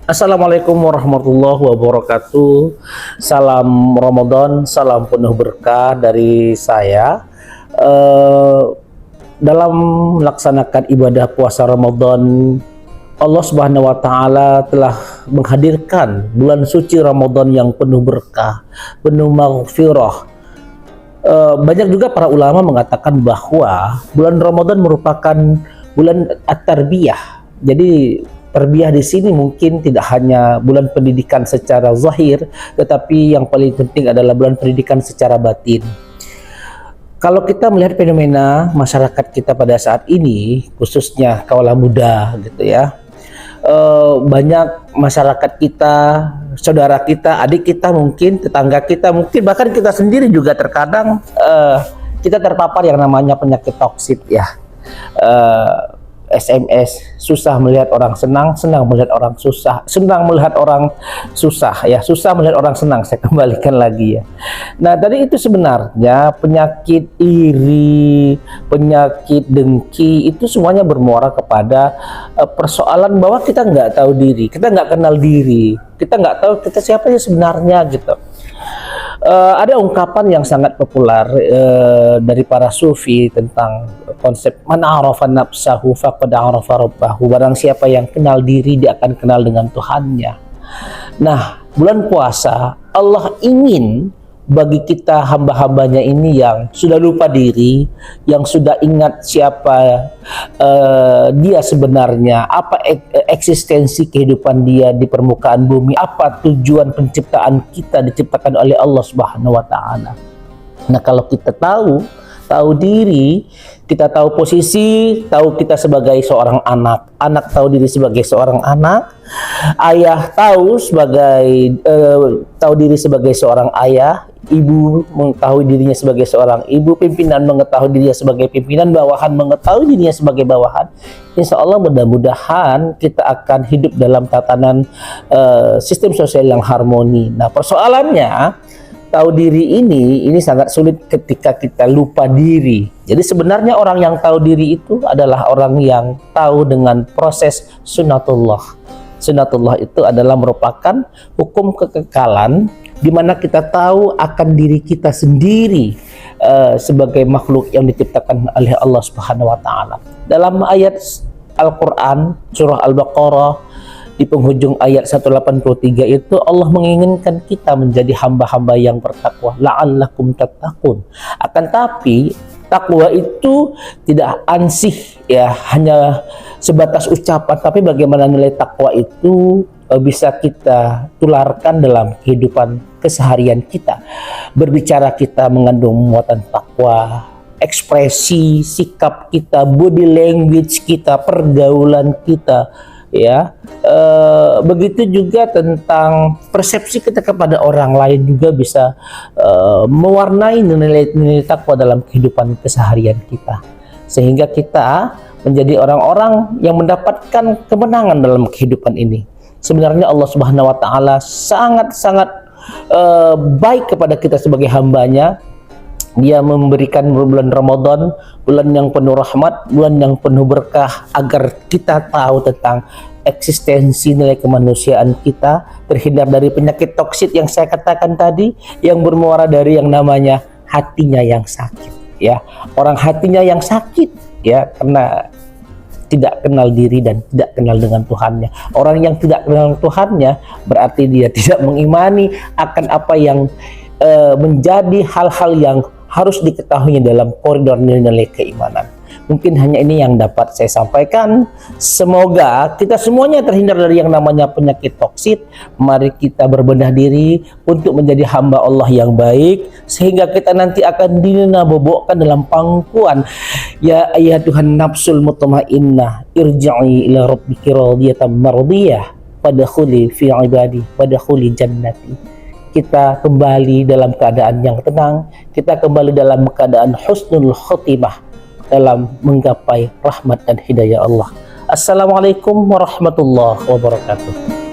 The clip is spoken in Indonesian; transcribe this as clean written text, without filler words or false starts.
Assalamualaikum warahmatullahi wabarakatuh. Salam Ramadan, salam penuh berkah dari saya. Eh, dalam melaksanakan ibadah puasa Ramadan, Allah Subhanahu wa Ta'ala telah menghadirkan bulan suci Ramadan yang penuh berkah, penuh maghfirah. Banyak juga para ulama mengatakan bahwa bulan Ramadan merupakan bulan at-tarbiyah. Jadi tarbiyah di sini mungkin tidak hanya bulan pendidikan secara zahir, tetapi yang paling penting adalah bulan pendidikan secara batin. Kalau kita melihat fenomena masyarakat kita pada saat ini, khususnya kaula muda gitu ya, banyak masyarakat kita, saudara kita, adik kita mungkin, tetangga kita mungkin, bahkan kita sendiri juga terkadang kita terpapar yang namanya penyakit toksit ya. SMS, susah melihat orang senang, senang melihat orang susah, senang melihat orang susah ya, susah melihat orang senang. Saya kembalikan lagi ya. Nah, tadi itu sebenarnya penyakit iri, penyakit dengki itu semuanya bermuara kepada persoalan bahwa kita nggak tahu diri, kita nggak kenal diri, kita nggak tahu kita siapa sih sebenarnya gitu. Ada ungkapan yang sangat populer dari para sufi tentang konsep man arafa nafsahu faqad arafa rabbahu. Barang siapa yang kenal diri, dia akan kenal dengan Tuhannya. Nah, bulan puasa Allah ingin bagi kita hamba-hambanya ini yang sudah lupa diri, yang sudah ingat siapa dia sebenarnya, apa eksistensi kehidupan dia di permukaan bumi, apa tujuan penciptaan kita diciptakan oleh Allah Subhanahu wa Ta'ala. Nah, kalau kita tahu diri, kita tahu posisi, tahu kita sebagai seorang anak, anak tahu diri sebagai seorang anak, ayah tahu diri sebagai seorang ayah, ibu mengetahui dirinya sebagai seorang ibu, pimpinan mengetahui dirinya sebagai pimpinan, bawahan mengetahui dirinya sebagai bawahan. Insya Allah mudah-mudahan kita akan hidup dalam tatanan sistem sosial yang harmoni. Nah, persoalannya tahu diri ini sangat sulit ketika kita lupa diri. Jadi sebenarnya orang yang tahu diri itu adalah orang yang tahu dengan proses sunatullah. Sunatullah itu adalah merupakan hukum kekekalan di mana kita tahu akan diri kita sendiri sebagai makhluk yang diciptakan oleh Allah Subhanahu wa Ta'ala. Dalam ayat Al-Quran surah Al-Baqarah di penghujung ayat 183 itu Allah menginginkan kita menjadi hamba-hamba yang bertakwa, la'allakum tattaqun. Akan tapi takwa itu tidak ansih ya, hanya sebatas ucapan, tapi bagaimana nilai takwa itu bisa kita tularkan dalam kehidupan keseharian kita. Berbicara kita mengandung muatan takwa, ekspresi, sikap kita, body language kita, pergaulan kita ya. Begitu juga tentang persepsi kita kepada orang lain juga bisa mewarnai nilai-nilai takwa dalam kehidupan keseharian kita, sehingga kita menjadi orang-orang yang mendapatkan kemenangan dalam kehidupan ini. Sebenarnya Allah Subhanahu wa Ta'ala sangat-sangat baik kepada kita sebagai hambanya. Dia memberikan bulan Ramadan, bulan yang penuh rahmat, bulan yang penuh berkah, agar kita tahu tentang eksistensi nilai kemanusiaan kita, terhindar dari penyakit toksit yang saya katakan tadi, yang bermuara dari yang namanya hatinya yang sakit ya. Orang hatinya yang sakit ya, karena tidak kenal diri dan tidak kenal dengan Tuhannya. Orang yang tidak kenal Tuhannya berarti dia tidak mengimani akan apa yang menjadi hal-hal yang harus diketahui dalam koridor nilai-nilai keimanan. Mungkin hanya ini yang dapat saya sampaikan. Semoga kita semuanya terhindar dari yang namanya penyakit toksit. Mari kita berbenah diri untuk menjadi hamba Allah yang baik, sehingga kita nanti akan dinabobokkan dalam pangkuan ya ayyatuhan nafsul mutmainnah irji'i ila rabbiki radiyatan mardiyah fadkhuli fi ibadi wadkhuli jannati. Kita kembali dalam keadaan yang tenang, kita kembali dalam keadaan husnul khotimah dalam menggapai rahmat dan hidayah Allah. Assalamualaikum warahmatullahi wabarakatuh.